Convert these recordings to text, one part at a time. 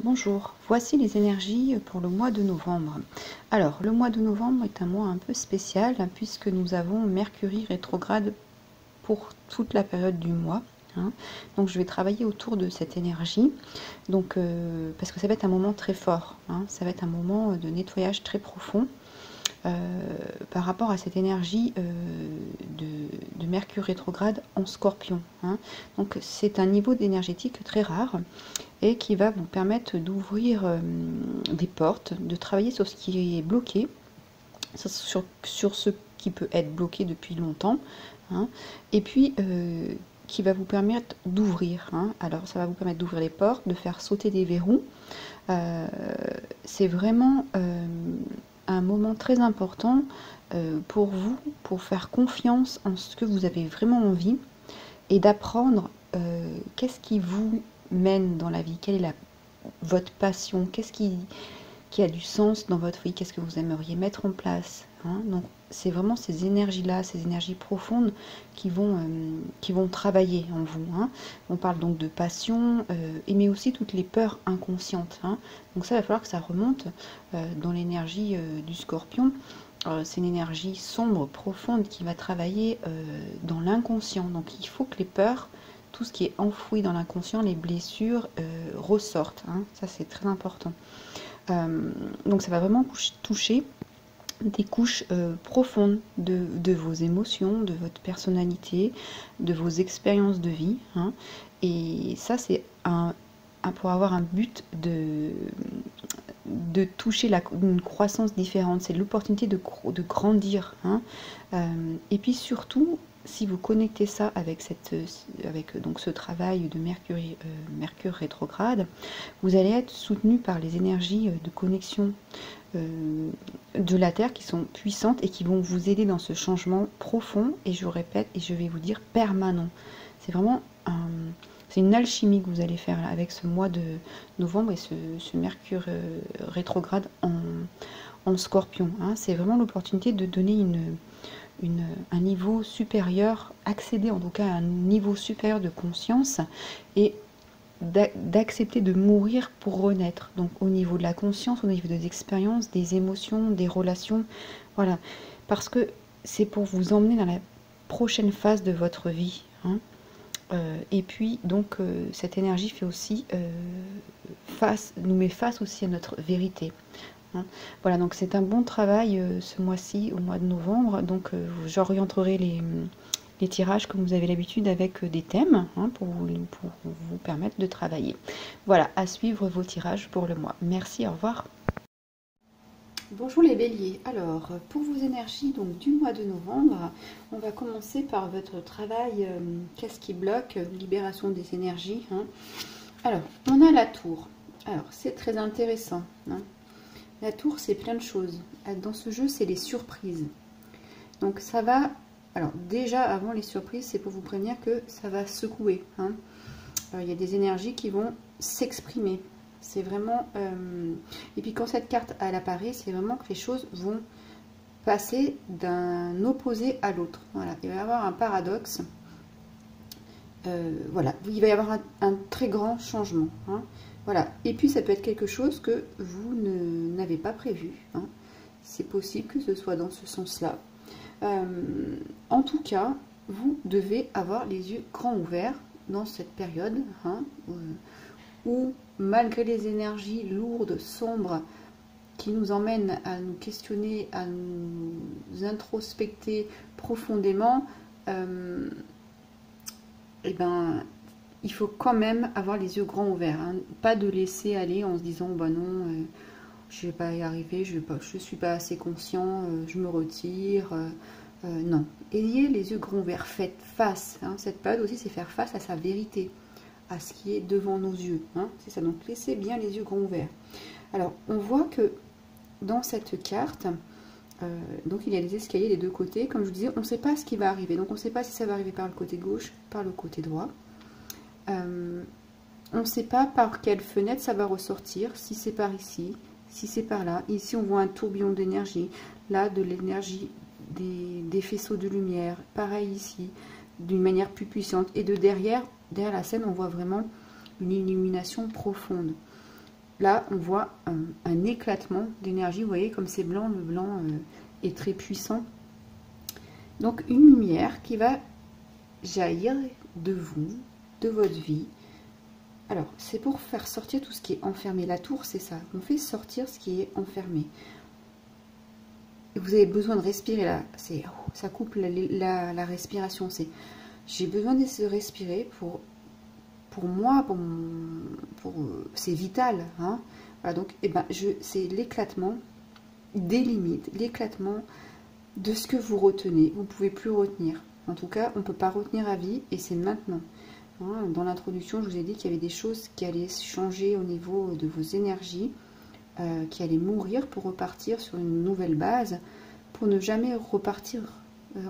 Bonjour, voici les énergies pour le mois de novembre. Alors, le mois de novembre est un mois un peu spécial puisque nous avons Mercure rétrograde pour toute la période du mois. Donc, je vais travailler autour de cette énergie, parce que ça va être un moment très fort. Ça va être un moment de nettoyage très profond. Par rapport à cette énergie de Mercure rétrograde en Scorpion. Donc c'est un niveau d'énergétique très rare et qui va vous permettre d'ouvrir des portes, de travailler sur ce qui est bloqué, sur ce qui peut être bloqué depuis longtemps, et puis qui va vous permettre d'ouvrir. Alors ça va vous permettre d'ouvrir les portes, de faire sauter des verrous. C'est vraiment un moment très important pour vous, pour faire confiance en ce que vous avez vraiment envie et d'apprendre qu'est-ce qui vous mène dans la vie, quelle est votre passion, qu'est-ce qui a du sens dans votre vie, qu'est-ce que vous aimeriez mettre en place. Donc c'est vraiment ces énergies-là, ces énergies profondes qui vont travailler en vous. On parle donc de passion, mais aussi toutes les peurs inconscientes. Donc ça, il va falloir que ça remonte dans l'énergie du Scorpion. C'est une énergie sombre, profonde, qui va travailler dans l'inconscient. Donc il faut que les peurs, tout ce qui est enfoui dans l'inconscient, les blessures, ressortent. Ça, c'est très important. Donc ça va vraiment toucher des couches profondes de vos émotions, de votre personnalité, de vos expériences de vie. Et ça, c'est pour avoir un but de toucher une croissance différente. C'est l'opportunité de grandir. Et puis surtout, si vous connectez ça avec donc ce travail de Mercure rétrograde, vous allez être soutenu par les énergies de connexion de la Terre qui sont puissantes et qui vont vous aider dans ce changement profond, et je répète, et je vais vous dire permanent. C'est vraiment c'est une alchimie que vous allez faire là, avec ce mois de novembre et ce Mercure rétrograde en Scorpion. C'est vraiment l'opportunité de donner un niveau supérieur, accéder en tout cas à un niveau supérieur de conscience et d'accepter de mourir pour renaître. Donc au niveau de la conscience, au niveau des expériences, des émotions, des relations, voilà. Parce que c'est pour vous emmener dans la prochaine phase de votre vie. Et puis donc cette énergie fait aussi nous met face aussi à notre vérité. Voilà, donc c'est un bon travail ce mois-ci, au mois de novembre. Donc j'orienterai les tirages comme vous avez l'habitude avec des thèmes pour vous permettre de travailler. Voilà, à suivre vos tirages pour le mois. Merci, au revoir. Bonjour les béliers. Alors, pour vos énergies donc, du mois de novembre, on va commencer par votre travail. Qu'est-ce qui bloque? Libération des énergies. Alors, on a la tour. Alors, c'est très intéressant. La tour, c'est plein de choses. Dans ce jeu, c'est les surprises. Donc, ça va... Alors, déjà, avant les surprises, c'est pour vous prévenir que ça va secouer. Il y a des énergies qui vont s'exprimer. C'est vraiment... Et puis, quand cette carte, elle apparaît, c'est vraiment que les choses vont passer d'un opposé à l'autre. Voilà, il va y avoir un paradoxe. Voilà, il va y avoir un très grand changement. Voilà, et puis ça peut être quelque chose que vous n'avez pas prévu. C'est possible que ce soit dans ce sens-là. En tout cas, vous devez avoir les yeux grands ouverts dans cette période où, malgré les énergies lourdes, sombres, qui nous emmènent à nous questionner, à nous introspecter profondément, il faut quand même avoir les yeux grands ouverts. Pas de laisser aller en se disant bah non, je ne vais pas y arriver, je ne suis pas assez conscient, je me retire. Non, ayez les yeux grands ouverts, faites face. Cette période aussi, c'est faire face à sa vérité, à ce qui est devant nos yeux. C'est ça, donc laissez bien les yeux grands ouverts. Alors, on voit que dans cette carte, donc il y a des escaliers des deux côtés. Comme je vous disais, on ne sait pas ce qui va arriver. Donc on ne sait pas si ça va arriver par le côté gauche, par le côté droit. On ne sait pas par quelle fenêtre ça va ressortir, si c'est par ici, si c'est par là. Ici on voit un tourbillon d'énergie, là de l'énergie des faisceaux de lumière, pareil ici, d'une manière plus puissante. Et de derrière la scène, on voit vraiment une illumination profonde. là, on voit un éclatement d'énergie. Vous voyez, comme c'est blanc, le blanc est très puissant. Donc, une lumière qui va jaillir de vous, de votre vie. Alors, c'est pour faire sortir tout ce qui est enfermé. La tour, c'est ça. On fait sortir ce qui est enfermé. Et vous avez besoin de respirer là. Ça coupe la respiration. J'ai besoin de respirer pour moi, c'est vital. Hein. Voilà, donc, c'est l'éclatement des limites, l'éclatement de ce que vous retenez. Vous ne pouvez plus retenir. En tout cas, on ne peut pas retenir à vie et c'est maintenant. Hein, dans l'introduction, je vous ai dit qu'il y avait des choses qui allaient changer au niveau de vos énergies, qui allaient mourir pour repartir sur une nouvelle base, pour ne jamais repartir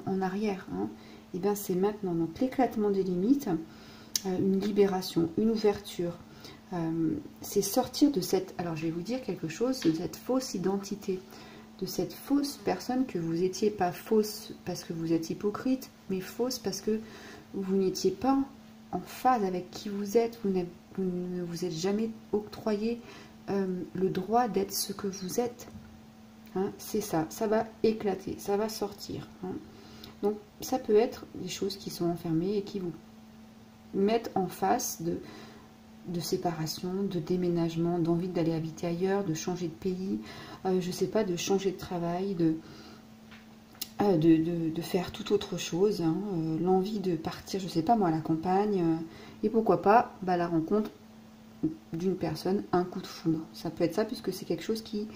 en arrière. Hein. Et bien, c'est maintenant. Donc, l'éclatement des limites, une libération, une ouverture, c'est sortir de cette... Alors, je vais vous dire quelque chose, de cette fausse identité, de cette fausse personne que vous étiez, pas fausse parce que vous êtes hypocrite, mais fausse parce que vous n'étiez pas en phase avec qui vous êtes, vous ne vous êtes jamais octroyé le droit d'être ce que vous êtes. Hein, c'est ça, ça va éclater, ça va sortir. Hein. Donc ça peut être des choses qui sont enfermées et qui vous mettent en face de séparation, de déménagement, d'envie d'aller habiter ailleurs, de changer de pays, je ne sais pas, de changer de travail, de faire tout autre chose, hein, l'envie de partir, je ne sais pas moi, à la campagne, et pourquoi pas la rencontre d'une personne, un coup de foudre. Ça peut être ça, puisque c'est quelque chose qui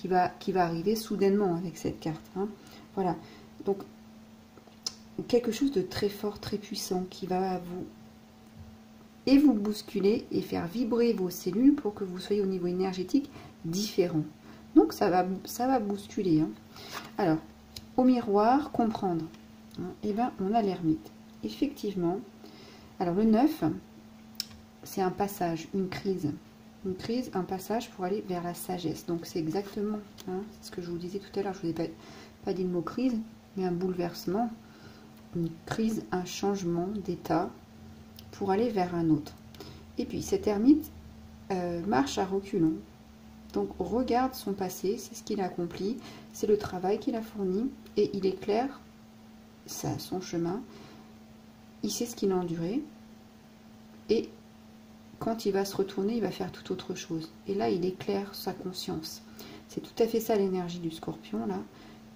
va arriver soudainement avec cette carte. Hein. Voilà, donc quelque chose de très fort, très puissant, qui va vous bousculer et faire vibrer vos cellules pour que vous soyez au niveau énergétique différent. Donc ça va bousculer. Hein. Alors, au miroir, comprendre. Hein, et bien, on a l'ermite. Effectivement, alors le 9, c'est un passage, une crise. Une crise, un passage pour aller vers la sagesse. Donc c'est exactement ce que je vous disais tout à l'heure. Je ne vous ai pas dit le mot crise, mais un bouleversement, une crise, un changement d'état pour aller vers un autre. Et puis cet ermite marche à reculons. Donc regarde son passé, c'est ce qu'il a accompli, c'est le travail qu'il a fourni, et il éclaire son chemin, il sait ce qu'il a enduré, et quand il va se retourner, il va faire tout autre chose. Et là, il éclaire sa conscience. C'est tout à fait ça l'énergie du scorpion, là.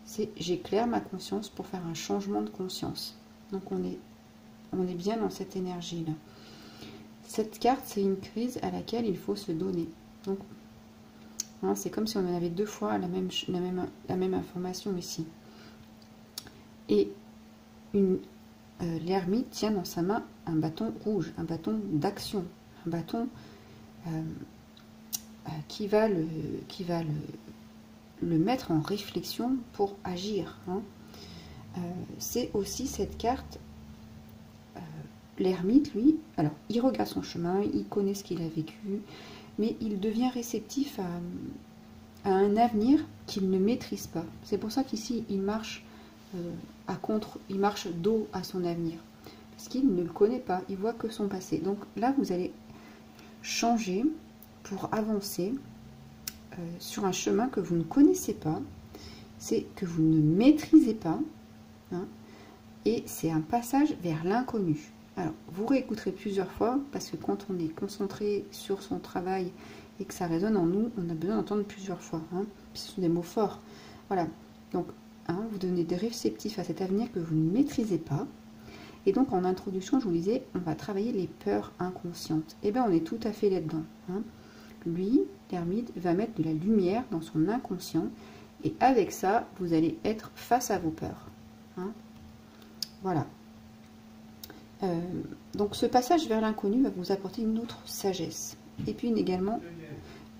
C'est j'éclaire ma conscience pour faire un changement de conscience. Donc on est bien dans cette énergie-là. Cette carte, c'est une crise à laquelle il faut se donner. Donc, hein, c'est comme si on en avait deux fois la même information ici. Et l'ermite tient dans sa main un bâton rouge, un bâton d'action, un bâton qui va le mettre en réflexion pour agir. Hein. C'est aussi cette carte, l'ermite, lui, alors il regarde son chemin, il connaît ce qu'il a vécu, mais il devient réceptif à un avenir qu'il ne maîtrise pas. C'est pour ça qu'ici, il marche il marche dos à son avenir. Parce qu'il ne le connaît pas, il voit que son passé. Donc là, vous allez changer pour avancer sur un chemin que vous ne connaissez pas, c'est que vous ne maîtrisez pas, hein, et c'est un passage vers l'inconnu. Alors, vous réécouterez plusieurs fois, parce que quand on est concentré sur son travail et que ça résonne en nous, on a besoin d'entendre plusieurs fois. Hein, ce sont des mots forts. Voilà, donc vous donnez des réceptifs à cet avenir que vous ne maîtrisez pas. Et donc en introduction, je vous disais, on va travailler les peurs inconscientes. Et bien on est tout à fait là-dedans. Hein. Lui, l'ermite, va mettre de la lumière dans son inconscient. Et avec ça, vous allez être face à vos peurs. Hein. Voilà. Donc ce passage vers l'inconnu va vous apporter une autre sagesse. Et puis également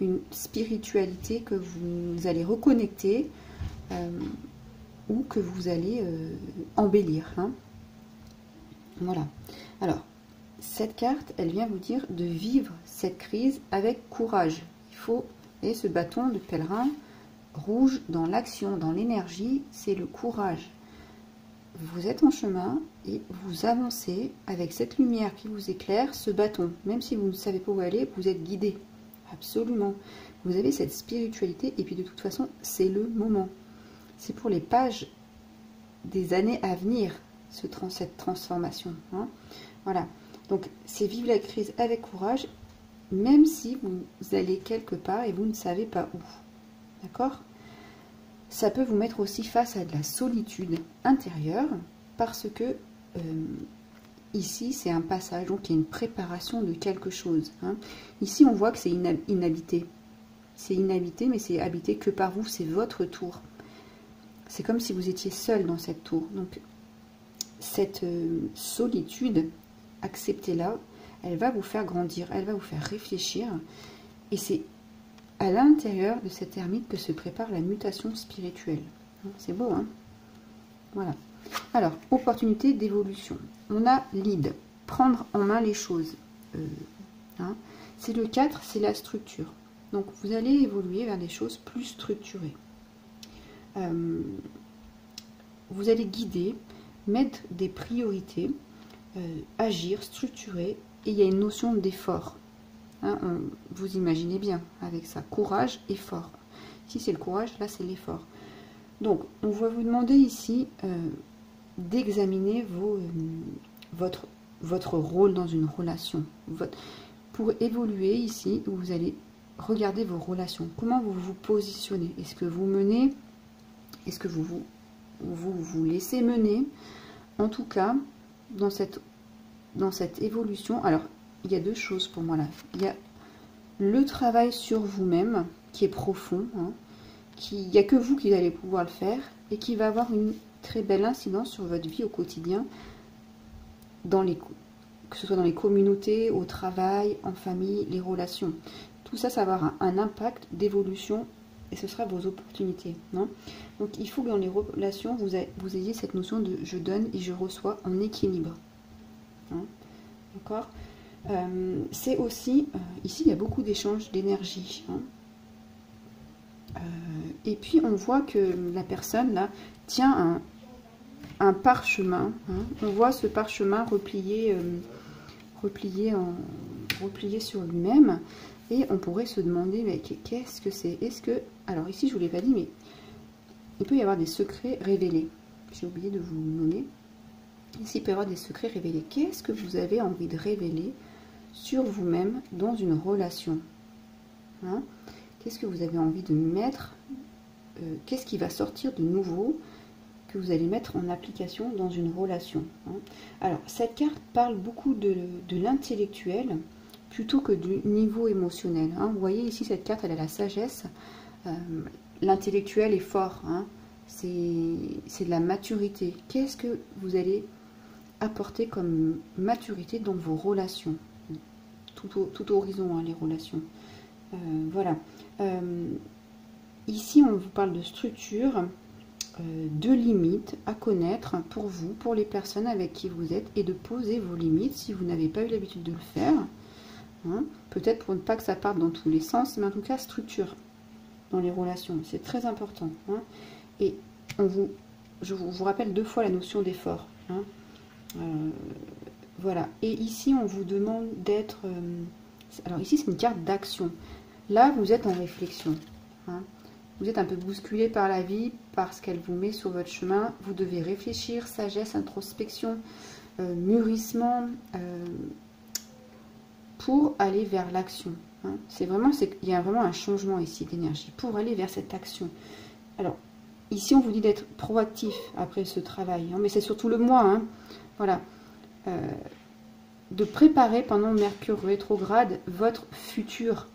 une spiritualité que vous allez reconnecter ou que vous allez embellir. Hein. Voilà. Alors, cette carte, elle vient vous dire de vivre cette crise avec courage. Il faut, et ce bâton de pèlerin rouge dans l'action, dans l'énergie, c'est le courage. Vous êtes en chemin et vous avancez avec cette lumière qui vous éclaire, ce bâton. Même si vous ne savez pas où aller, vous êtes guidé. absolument. Vous avez cette spiritualité, et puis de toute façon, c'est le moment. C'est pour les pages des années à venir, cette transformation. Hein. Voilà. Donc, c'est vivre la crise avec courage, même si vous allez quelque part et vous ne savez pas où. D'accord? Ça peut vous mettre aussi face à de la solitude intérieure, parce que ici, c'est un passage, donc il y a une préparation de quelque chose. Hein. Ici, on voit que c'est inhabité. C'est inhabité, mais c'est habité que par vous, c'est votre tour. C'est comme si vous étiez seul dans cette tour. Donc, cette solitude, acceptez-la, elle va vous faire grandir, elle va vous faire réfléchir. Et c'est à l'intérieur de cette ermite que se prépare la mutation spirituelle. C'est beau, hein? Voilà. Alors, opportunité d'évolution. On a lead, prendre en main les choses. Hein. C'est le 4, c'est la structure. Donc, vous allez évoluer vers des choses plus structurées. Vous allez guider, mettre des priorités, agir, structurer, et il y a une notion d'effort. Hein, vous imaginez bien avec ça, courage, effort. Ici c'est le courage, là c'est l'effort. Donc on va vous demander ici d'examiner votre rôle dans une relation. Pour évoluer ici, vous allez regarder vos relations. Comment vous vous positionnez? Est-ce que vous menez? Est-ce que vous laissez mener? En tout cas, dans cette évolution, alors il y a deux choses pour moi là. Il y a le travail sur vous-même qui est profond, hein, il n'y a que vous qui allez pouvoir le faire et qui va avoir une très belle incidence sur votre vie au quotidien, que ce soit dans les communautés, au travail, en famille, les relations. Tout ça, ça va avoir un impact d'évolution et ce sera vos opportunités. Non? Donc il faut que dans les relations, vous ayez cette notion de je donne et je reçois en équilibre. Hein? D'accord? C'est aussi, ici il y a beaucoup d'échanges d'énergie. Hein. Et puis on voit que la personne là tient un parchemin. Hein. On voit ce parchemin replié sur lui-même. Et on pourrait se demander, mais qu'est-ce que c'est? Est-ce que... Alors ici je ne vous l'ai pas dit, mais il peut y avoir des secrets révélés. J'ai oublié de vous nommer. Ici il peut y avoir des secrets révélés. Qu'est-ce que vous avez envie de révéler sur vous-même dans une relation? Hein? Qu'est-ce que vous avez envie de mettre? Qu'est-ce qui va sortir de nouveau que vous allez mettre en application dans une relation? Hein? Alors, cette carte parle beaucoup de l'intellectuel plutôt que du niveau émotionnel. Hein? Vous voyez ici, cette carte, elle a la sagesse. L'intellectuel est fort. Hein? C'est de la maturité. Qu'est-ce que vous allez apporter comme maturité dans vos relations? Tout horizon, hein, les relations. Voilà. Ici, on vous parle de structure, de limites à connaître pour vous, pour les personnes avec qui vous êtes, et de poser vos limites si vous n'avez pas eu l'habitude de le faire. Hein, peut-être pour ne pas que ça parte dans tous les sens, mais en tout cas, structure dans les relations. C'est très important. Hein, et je vous rappelle 2 fois la notion d'effort. Hein, voilà. Et ici, on vous demande d'être... alors ici, c'est une carte d'action. Là, vous êtes en réflexion. Hein. Vous êtes un peu bousculé par la vie, par ce qu'elle vous met sur votre chemin. Vous devez réfléchir, sagesse, introspection, mûrissement, pour aller vers l'action. Hein. Il y a vraiment un changement ici d'énergie, pour aller vers cette action. Alors, ici, on vous dit d'être proactif après ce travail. Hein, mais c'est surtout le mois. Hein. Voilà. De préparer pendant Mercure rétrograde votre futur.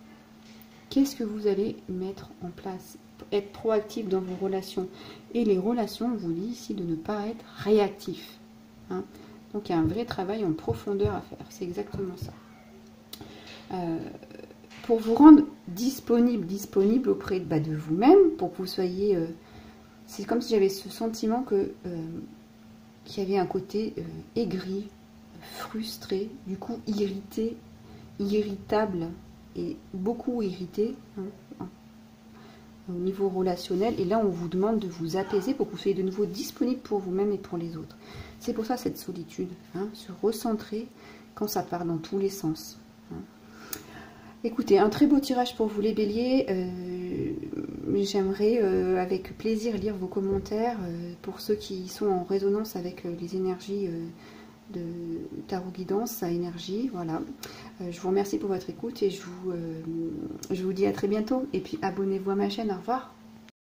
Qu'est-ce que vous allez mettre en place? Être proactif dans vos relations. Et les relations, on vous dit ici de ne pas être réactif. Hein. Donc il y a un vrai travail en profondeur à faire. C'est exactement ça. Pour vous rendre disponible auprès de vous-même, pour que vous soyez... c'est comme si j'avais ce sentiment qu'il y avait un côté aigri, frustré, du coup irrité, irritable, et beaucoup irrité, hein, au niveau relationnel. Et là, on vous demande de vous apaiser pour que vous soyez de nouveau disponible pour vous-même et pour les autres. C'est pour ça cette solitude, hein, se recentrer quand ça part dans tous les sens. Hein. Écoutez, un très beau tirage pour vous les béliers. J'aimerais avec plaisir lire vos commentaires pour ceux qui sont en résonance avec les énergies de tarot guidance à énergie. Voilà. Je vous remercie pour votre écoute et je vous dis à très bientôt. Et puis abonnez-vous à ma chaîne. Au revoir.